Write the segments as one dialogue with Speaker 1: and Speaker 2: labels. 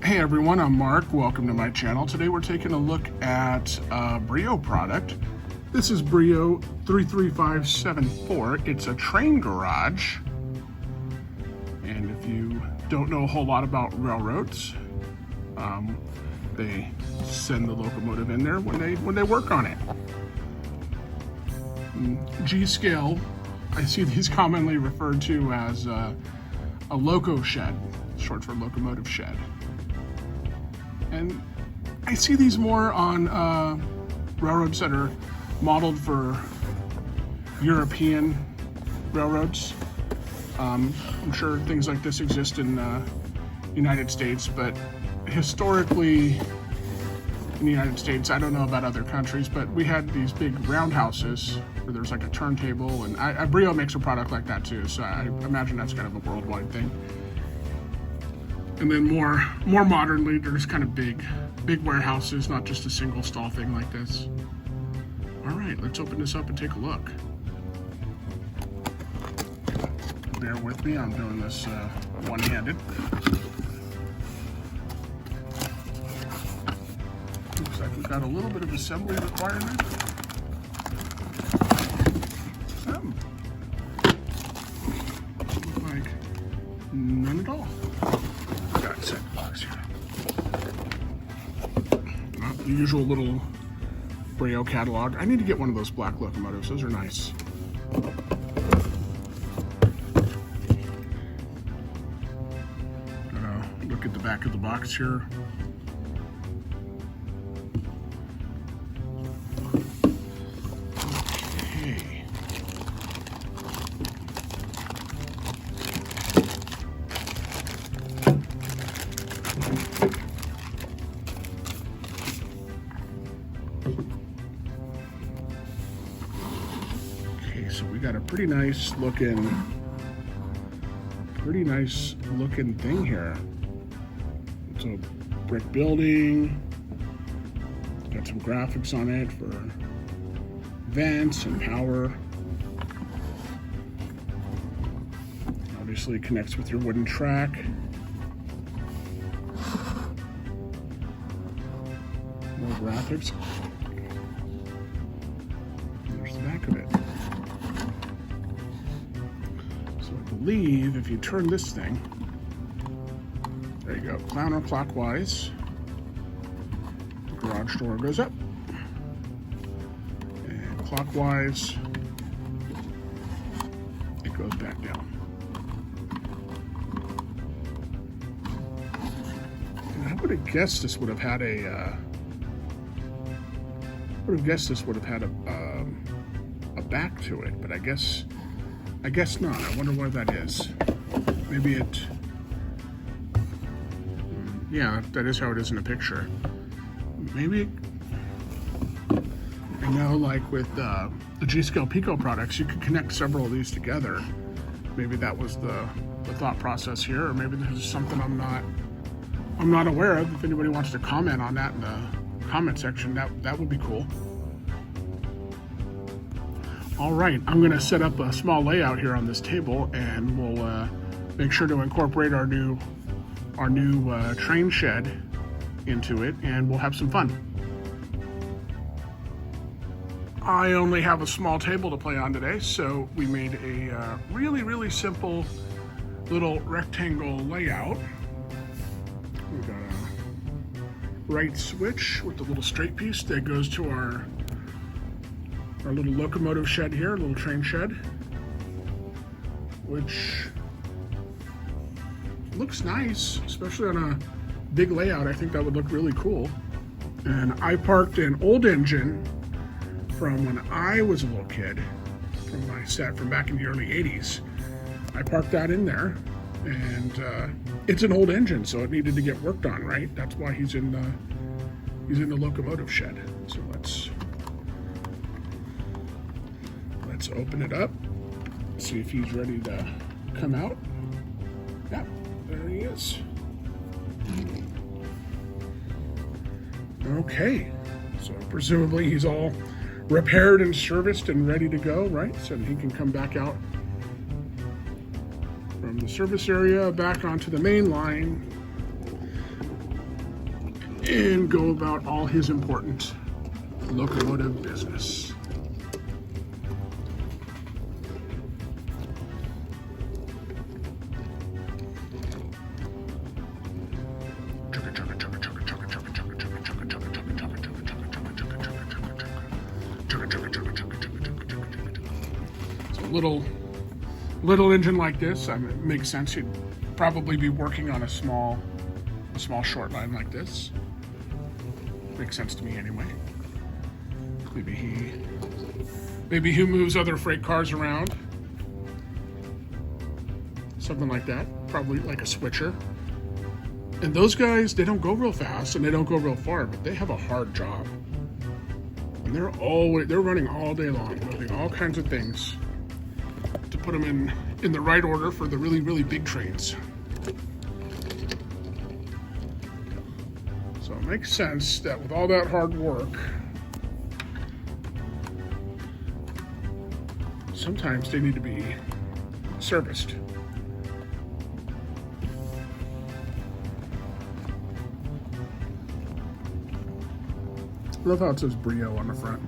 Speaker 1: Hey everyone, I'm Mark. Welcome to my channel. Today we're taking a look at a Brio product. This is Brio 33574. It's a train garage. And if you don't know a whole lot about railroads, they send the locomotive in there when they work on it. G scale, I see these commonly referred to as a loco shed, short for locomotive shed. And I see these more on railroads that are modeled for European railroads. I'm sure things like this exist in the United States, but historically in the United States, I don't know about other countries, but we had these big roundhouses where there's like a turntable, and Brio makes a product like that too, so I imagine that's kind of a worldwide thing. And then more modernly, there's kind of big warehouses, not just a single stall thing like this. All right, let's open this up and take a look. Bear with me, I'm doing this one-handed. Looks like we've got a little bit of assembly requirement. Look like none at all. Box here. The usual little Brio catalog. I need to get one of those black locomotives. Those are nice. Look at the back of the box here. Okay. So we got a pretty nice looking thing here. It's a brick building. Got some graphics on it for vents and power. Obviously it connects with your wooden track. More graphics. There's the back of it. So I believe if you turn this thing, there you go, counterclockwise, the garage door goes up, and clockwise, it goes back down. And I would have guessed this would have had a back to it, but I guess not. I wonder why that is. Maybe it. Yeah, that is how it is in the picture. Maybe. I know, like with the G-Scale Pico products, you could connect several of these together. Maybe that was the thought process here, or maybe there's something I'm not aware of. If anybody wants to comment on that in the comment section, that would be cool. All right, I'm gonna set up a small layout here on this table, and we'll make sure to incorporate our new train shed into it, and we'll have some fun. I only have a small table to play on today, so we made a really simple little rectangle layout. We've got a right switch with the little straight piece that goes to our little locomotive shed here, little train shed, which looks nice, especially on a big layout. I think that would look really cool. And I parked an old engine from when I was a little kid, from my set from back in the early 80s. I parked that in there, and it's an old engine, so it needed to get worked on, right? That's why he's in the locomotive shed. So let's open it up, see if he's ready to come out. Yeah, there he is. Okay, so presumably he's all repaired and serviced and ready to go, right? So he can come back out from the service area back onto the main line and go about all his important locomotive business. So little engine like this, it makes sense. He'd probably be working on a small short line like this. Makes sense to me anyway. Maybe he moves other freight cars around. Something like that. Probably like a switcher. And those guys, they don't go real fast and they don't go real far, but they have a hard job. And they're running all day long, moving all kinds of things to put them in the right order for the really, really big trains. So it makes sense that with all that hard work, sometimes they need to be serviced. I love how it says Brio on the front.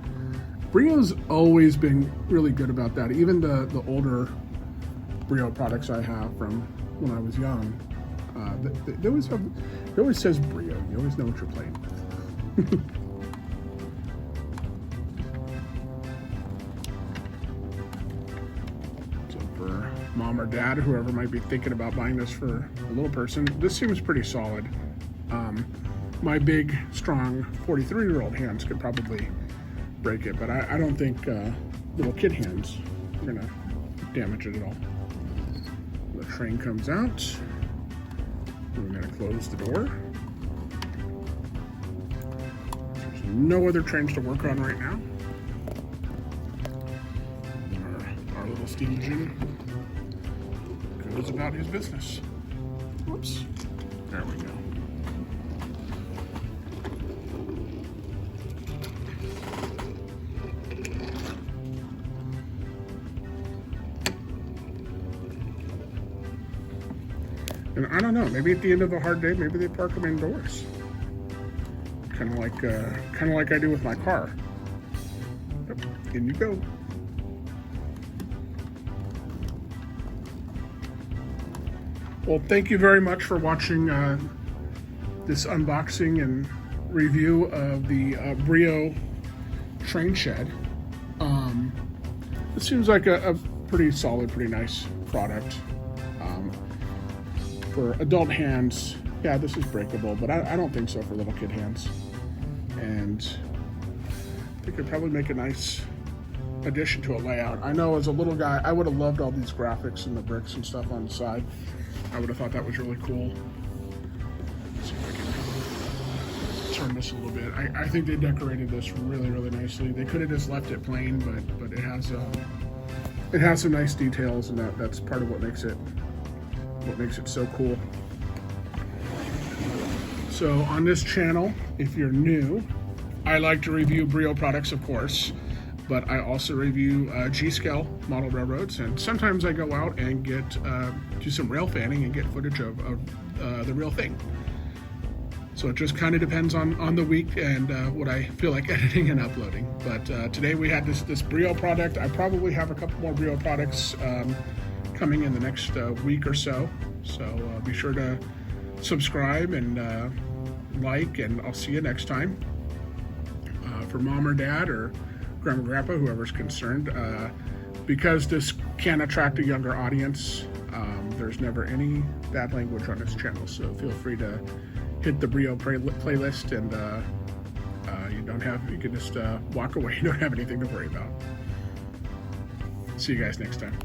Speaker 1: Brio's always been really good about that. Even the older Brio products I have from when I was young, they always says Brio. You always know what you're playing with. So for mom or dad, whoever might be thinking about buying this for a little person, this seems pretty solid. My big, strong 43-year-old hands could probably break it, but I don't think little kid hands are gonna damage it at all. The train comes out. We're gonna close the door. There's no other trains to work on right now. Our little steam engine goes about his business. Whoops. There we go. And I don't know, maybe at the end of a hard day, maybe they park them indoors. Kind of like I do with my car. Yep, in you go. Well, thank you very much for watching this unboxing and review of the Brio train shed. It seems like a pretty solid, pretty nice product. For adult hands, yeah, this is breakable, but I don't think so for little kid hands. And I think it'd probably make a nice addition to a layout. I know as a little guy, I would have loved all these graphics and the bricks and stuff on the side. I would have thought that was really cool. Let's see if I can turn this a little bit. I think they decorated this really, really nicely. They could have just left it plain, but it has some nice details, and that's part of what makes it so cool. So on this channel, if you're new, I like to review Brio products, of course, but I also review G-scale model railroads, and sometimes I go out and do some rail fanning and get footage of the real thing. So it just kind of depends on the week and what I feel like editing and uploading. But today we had this Brio product. I probably have a couple more Brio products coming in the next week or so. So be sure to subscribe and like, and I'll see you next time. For mom or dad or grandma, grandpa, whoever's concerned, because this can attract a younger audience, there's never any bad language on this channel. So feel free to hit the Brio playlist, and you can just walk away. You don't have anything to worry about. See you guys next time.